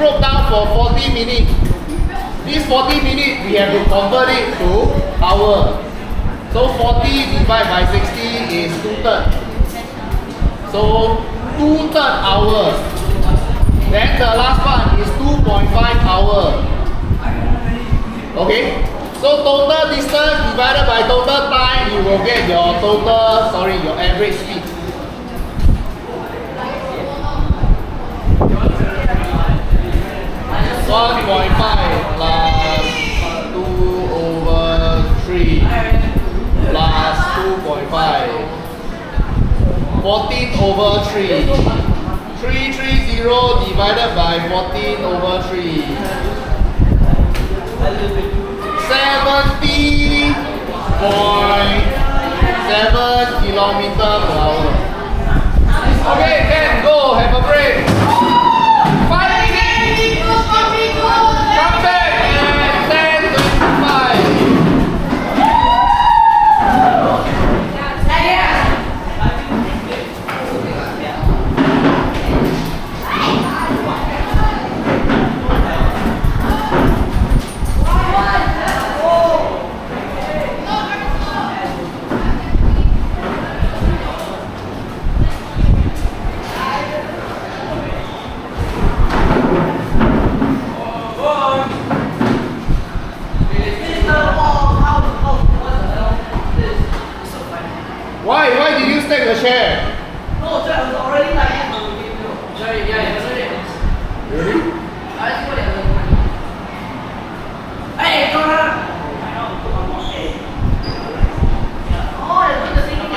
broke down for 40 minutes. This 40 minutes, we have to convert it to hour. So 40 divided by 60 is 2/3. So 2/3 hours. Then the last part is 2.5 hours. Okay? So total distance divided by total time, you will get your your average speed. One point five plus 2/3 plus 2.5. 14/3. 330 divided by 14/3. 70.7 kilometers per hour. Okay, then go have a break. 5 minutes. Come back at 10:25. Why did you stack the chair? No, it was already like that. Really? Hey, come on. Oh, it's the same thing.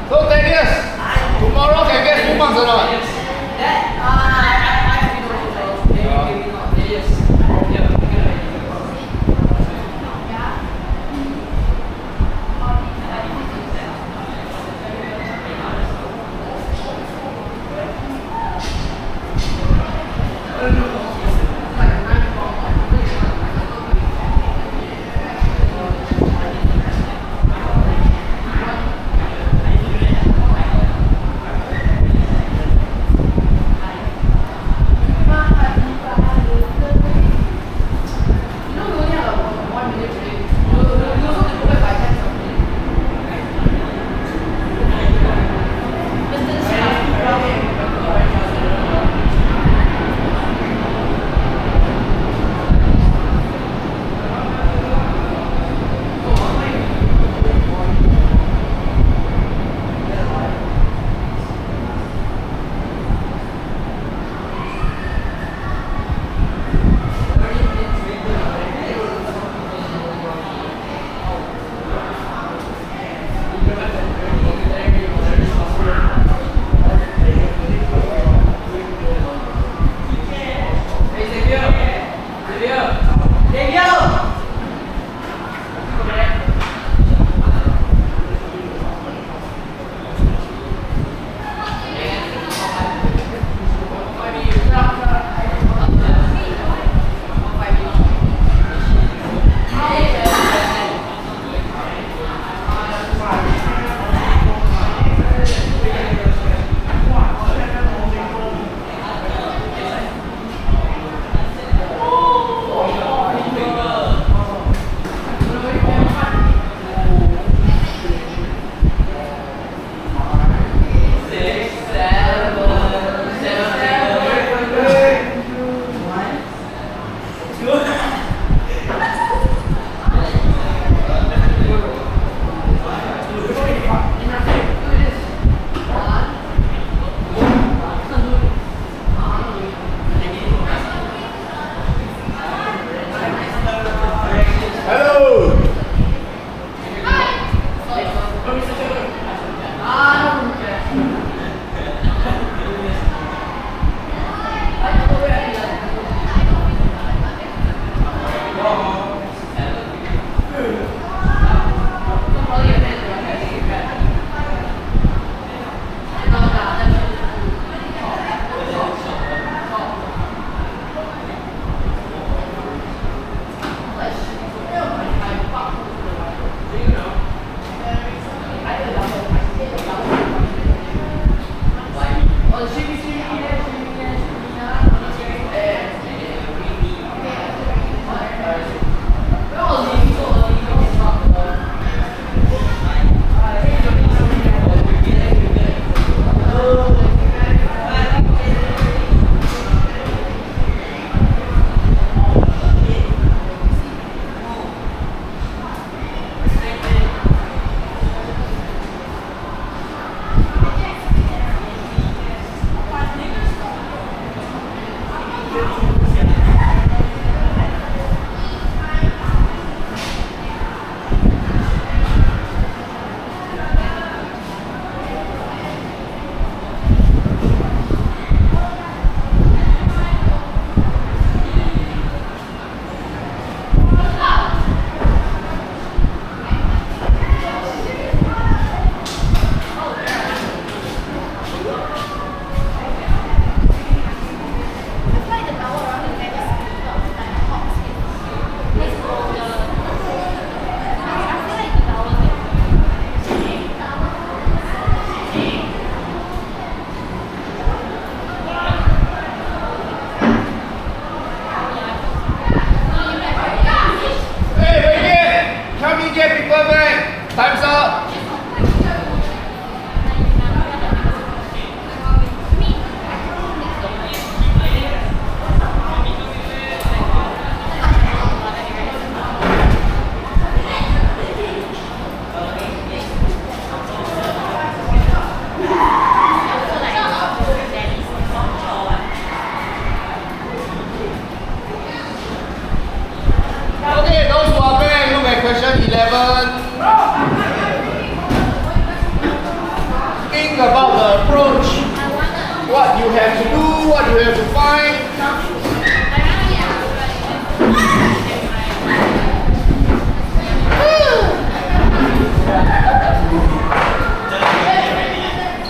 So Daniel, tomorrow can get 2 marks or not? Time's up. Okay, those who are back, look at question 11. Think about the approach, what you have to do, what you have to find.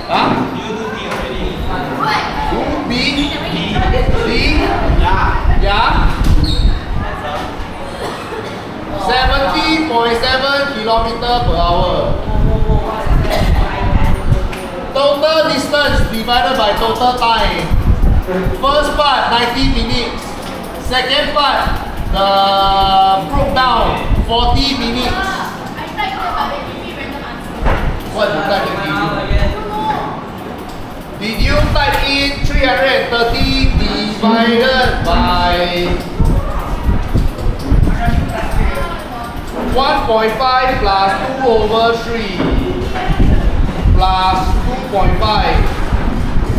Huh? Do B, C, yeah. 70.7 kilometers per hour. Total distance divided by total time. First part 90 minutes. Second part broke down 40 minutes. What did you type in? Did you type in 330 divided by 1.5 plus 2 over 3 plus 2.5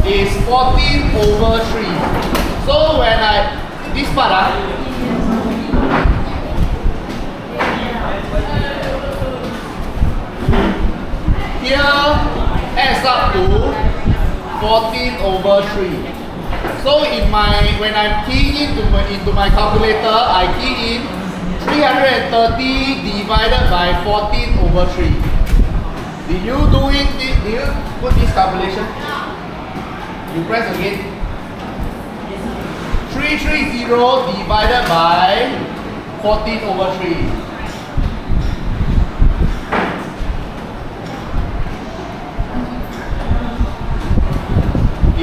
is 14 over 3. So when this part here adds up to 14 over 3. So when I'm keying into my calculator, I key in 330 divided by 14 over 3. Did you put this calculation? You press again. 330 divided by 14 over 3.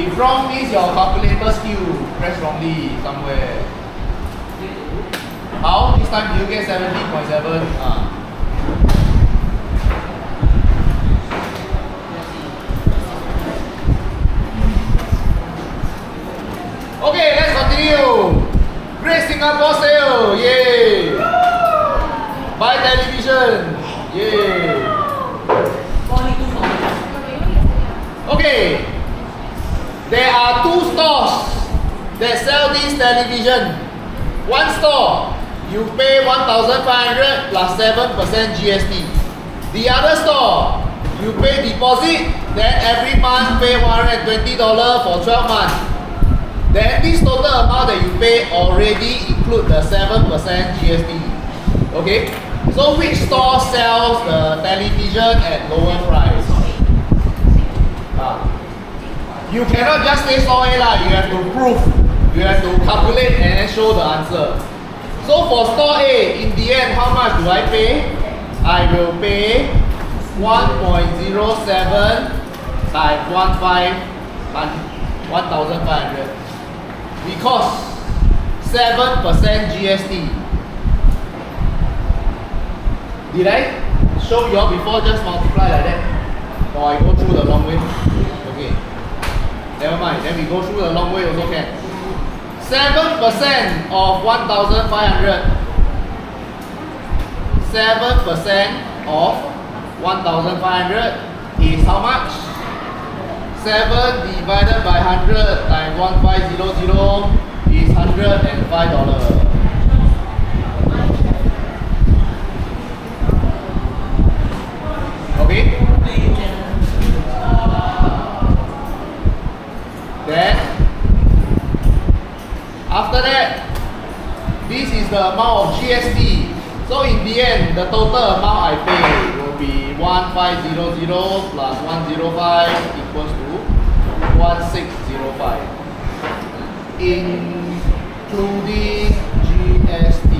If wrong means your calculator skill press wrongly somewhere. How? This time you get 70.7. Okay, let's continue. Great Singapore sale. Yay. Buy television. Yay. Okay. There are 2 stores that sell this television. One store, you pay 1,500 plus 7% GST. The other store, you pay deposit, then every month pay $120 for 12 months. Then this total amount that you pay already include the 7% GST. Okay? So which store sells the television at lower price? You cannot just say store A lah, you have to prove. You have to calculate and then show the answer. So for store A, in the end, how much do I pay? I will pay 1.07 times 1,500 because 7% GST. Did I show you all before just multiply like that? Or I go through the long way? Okay. Never mind, then we go through the long way also can. 7% of 1,500. 7% of 1,500 is how much? 7 divided by 100 times 1,500 is $105. Okay? Then, after that, this is the amount of GST. So in the end, the total amount I pay will be 1,500 plus 105 equals to 1,605, including GST.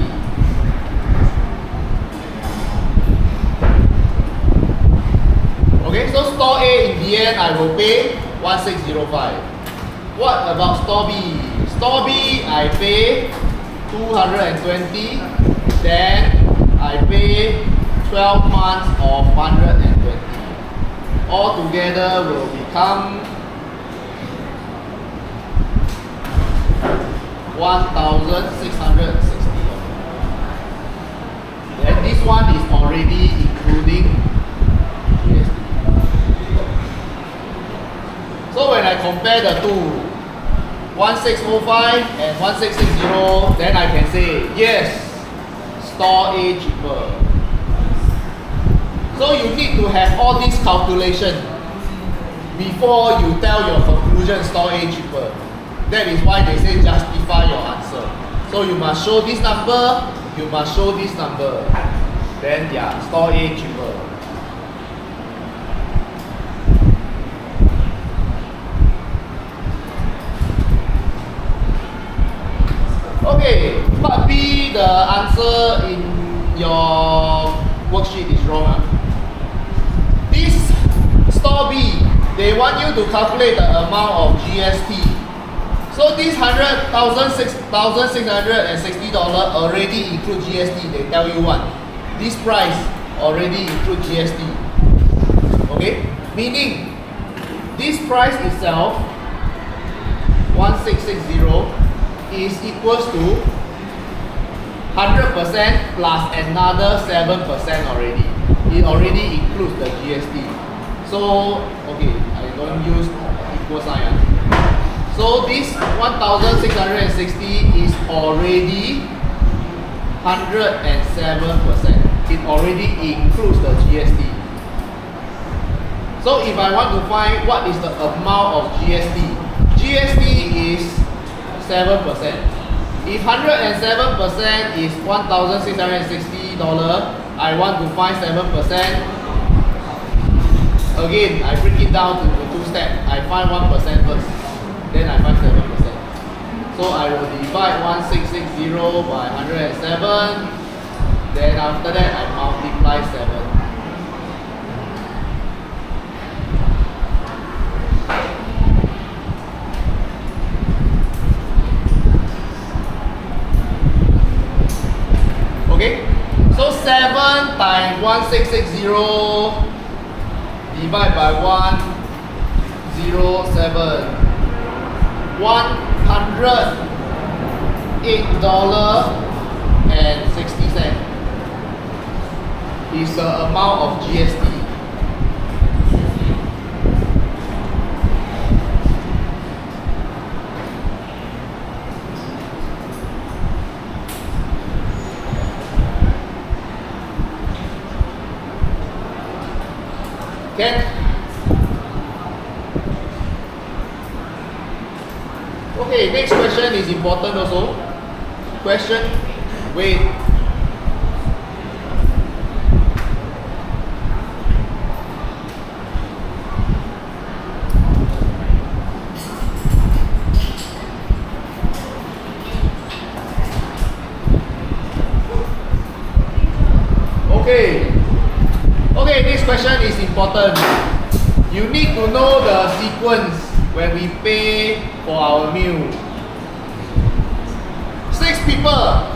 Okay, so store A in the end I will pay 1,605. What about store B? Store B I pay 220, then I pay 12 months of 120. All together will become 1,660. Then this one is already including GST. So when I compare the two, 1605 and 1660, then I can say yes, store A cheaper. So you need to have all these calculations before you tell your conclusion store A cheaper. That is why they say justify your answer. So you must show this number, you must show this number. Then yeah, store A cheaper. Okay, part B, the answer in your worksheet is wrong. This store B, they want you to calculate the amount of GST. So this $100,660 already include GST. They tell you what? This price already include GST. Okay? Meaning, this price itself, 1660, is equals to 100% plus another 7% already. It already includes the GST. So, okay, I don't use equal sign. So this 1660 is already 107%. It already includes the GST. So if I want to find what is the amount of GST, GST is 7%. If 107% is $1,660, I want to find 7%. Again, I break it down to the two steps. I find 1% first, then I find 7%. So I will divide 1660 by 107. Then after that, I multiply 7. Okay, so 7 times 1660 divide by 107, $108.60 is the amount of GST. Okay. Okay, next question is important also. Question, wait. Okay. Okay, this question is important. You need to know the sequence when we pay for our meal. 6 people.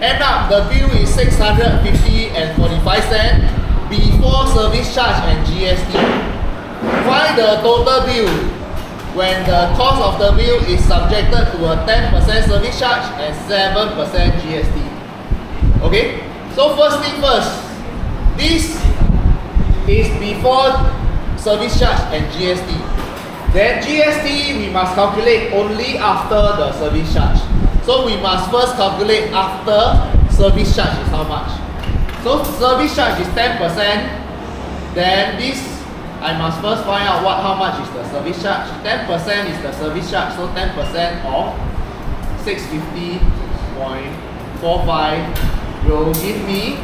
End up the bill is 650.45 before service charge and GST. Find the total bill when the cost of the meal is subjected to a 10% service charge and 7% GST. Okay? So first thing first, this is before service charge and GST. Then GST we must calculate only after the service charge. So we must first calculate after service charge is how much. So service charge is 10%. Then this I must first find out how much is the service charge. 10% is the service charge. So 10% of 650.45 will give me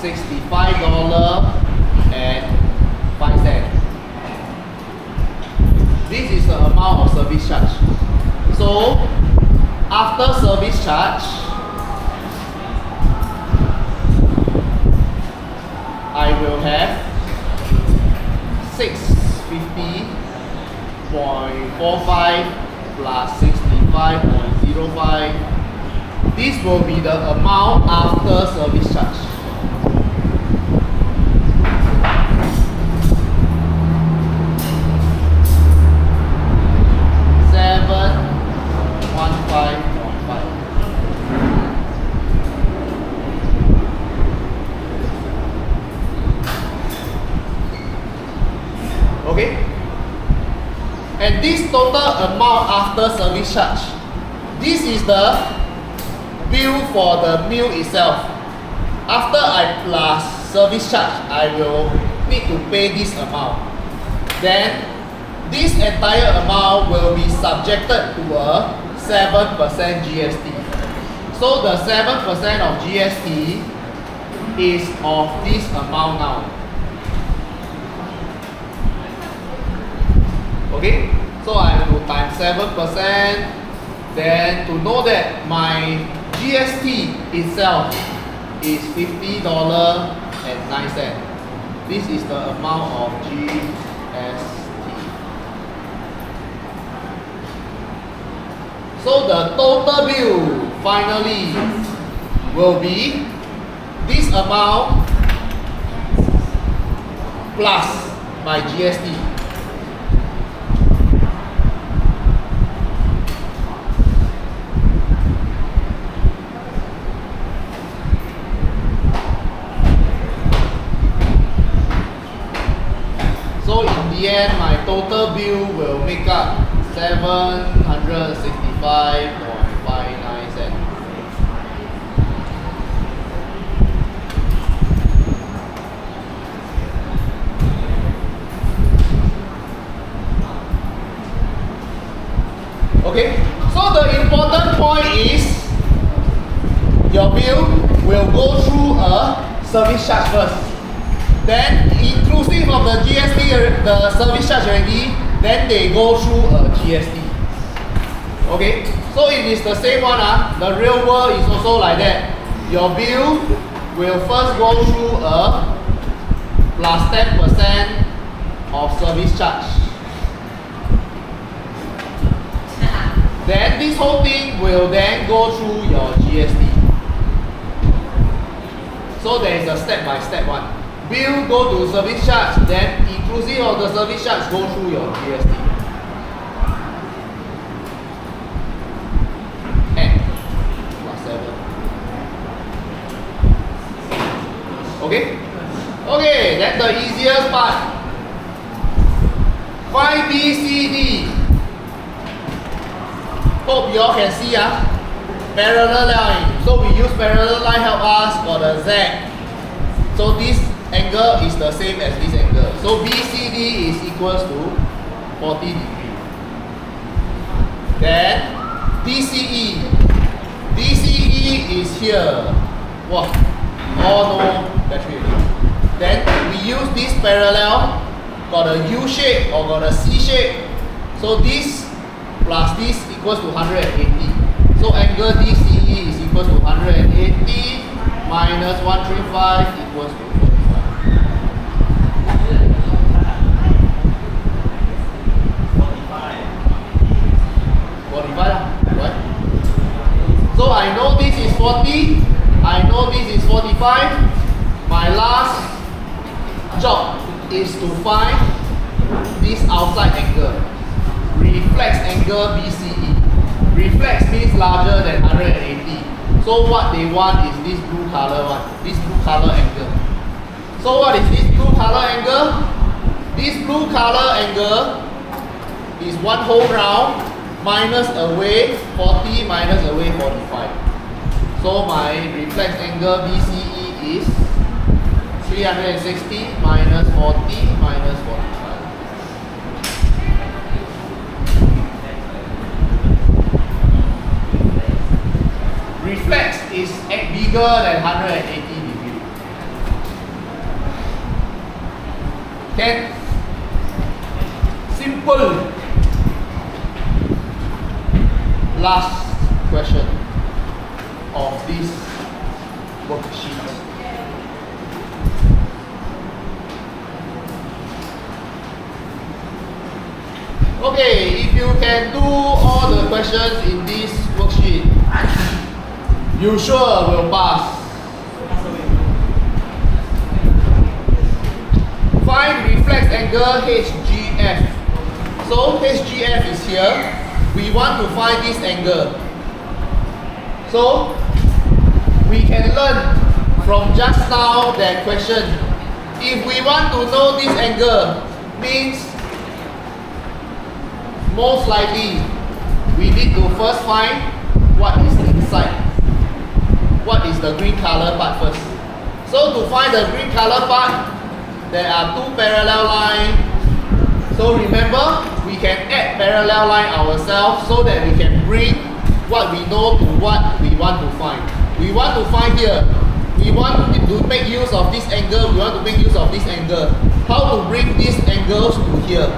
$65.05. This is the amount of service charge. So after service charge, I will have 650.45 plus 65.05. This will be the amount after service charge. total amount after service charge. This is the bill for the meal itself. After I plus service charge, I will need to pay this amount. Then this entire amount will be subjected to a 7% GST. So the 7% of GST is of this amount now. Okay, so I have to times 7%. Then to know that my GST itself is $50.09. This is the amount of GST. So the total bill finally will be this amount plus my GST. So in the end, my total bill will make up 765.59 cents. Okay, so the important point is your bill will go through a service charge first. Then inclusive of the GST, the service charge already, then they go through a GST. Okay, so it is the same one. The real world is also like that. Your bill will first go through a plus 10% of service charge. Then this whole thing will then go through your GST. So there is a step-by-step one. Bill go to service charge, then inclusive of the service charge go through your GST. And plus 7. Okay? Okay, then the easiest part. Find BCD. Hope you all can see parallel line. So we use parallel line help us for the Z. So this angle is the same as this angle. So BCD is equals to 40 degrees. Then DCE. DCE is here. Wow. Oh no, battery. Then we use this parallel, got a U shape or got a C shape. So this plus this equals to 180. So angle DCE is equals to 180 minus 135 equals to 45. What? So I know this is 40. I know this is 45. My last job is to find this outside angle. Reflex angle BCE. Reflex means larger than 180. So what they want is this blue color one. This blue color angle. So what is this blue color angle? This blue color angle is one whole round minus away 40 minus away 45. So my reflex angle BCE is 360 minus 40 minus 45. Reflex is bigger than 180 degrees. Okay? Simple. Last question of this worksheet. Okay, if you can do all the questions in this worksheet, you sure will pass. Find reflex angle HGF. So HGF is here. We want to find this angle. So we can learn from just now that question. If we want to know this angle, means most likely we need to first find what is inside. What is the green color part first? So to find the green color part, there are two parallel lines. So remember, we can add parallel line ourselves so that we can bring what we know to what we want to find. We want to find here. We want to make use of this angle. We want to make use of this angle. How to bring these angles to here?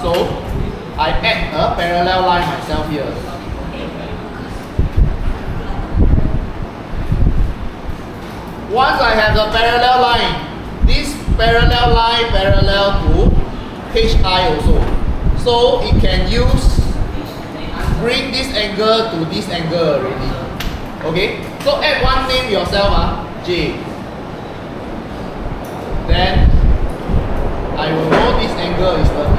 So I add a parallel line myself here. Once I have the parallel line, this parallel line parallel to HI also. So it can bring this angle to this angle already. Okay? So add one name yourself, J. Then I will know this angle is 38.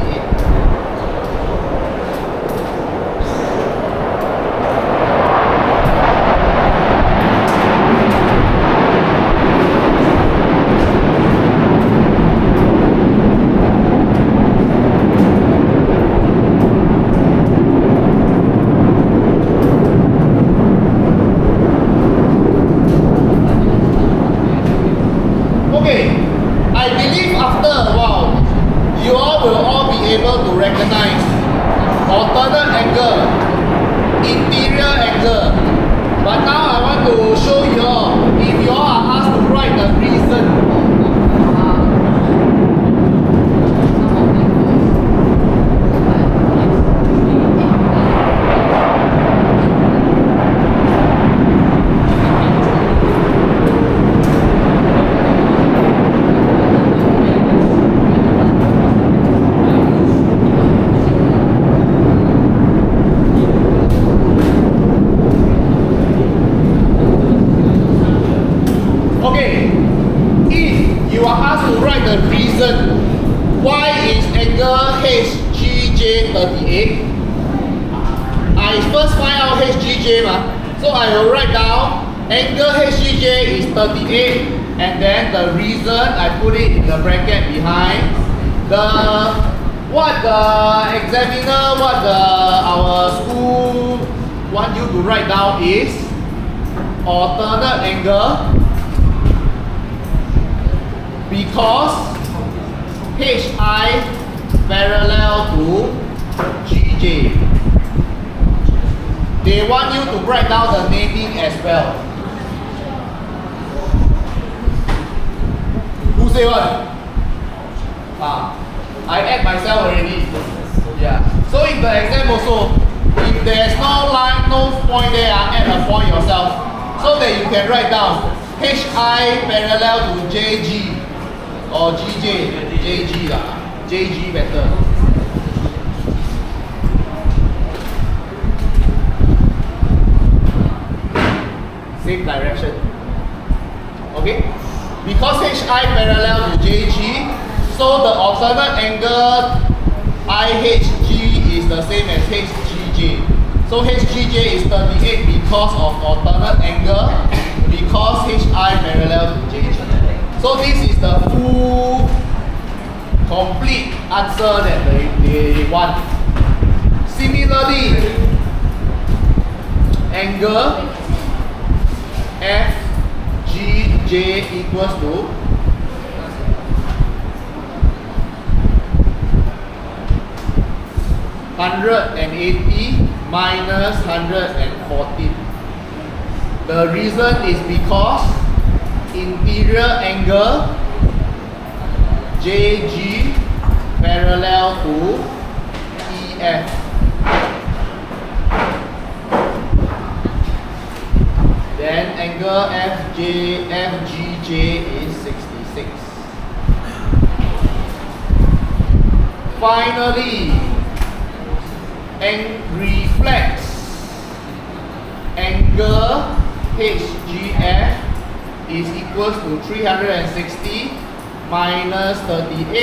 I believe after a while, you all will all be able to recognize alternate angle, interior angle. But now I want to show you all, if you all are asked to write the reason. Okay, if you are asked to write the reason why is angle HGJ 38, I first find out HGJ so I will write down angle HGJ is 38 and then the reason I put it in the bracket behind. What the examiner, our school want you to write down is alternate angle because HI parallel to GJ. They want you to write down the naming as well. Who say what? I add myself already. Yeah. So in the exam also, if there's no line, no point there, add a point yourself so that you can write down HI parallel to JG. Or GJ, JG lah, JG better. Same direction. Okay? Because HI parallel to JG, so the alternate angle IHG is the same as HGJ. So HGJ is 38 because of alternate angle, because HI parallel to JG. So this is the full, complete answer that they want. Similarly, angle FGJ equals to (180 minus 114). The reason is because interior angle JG parallel to EF. Then angle FGJ is 66. Finally, reflex angle HGF is equals to 360 minus 38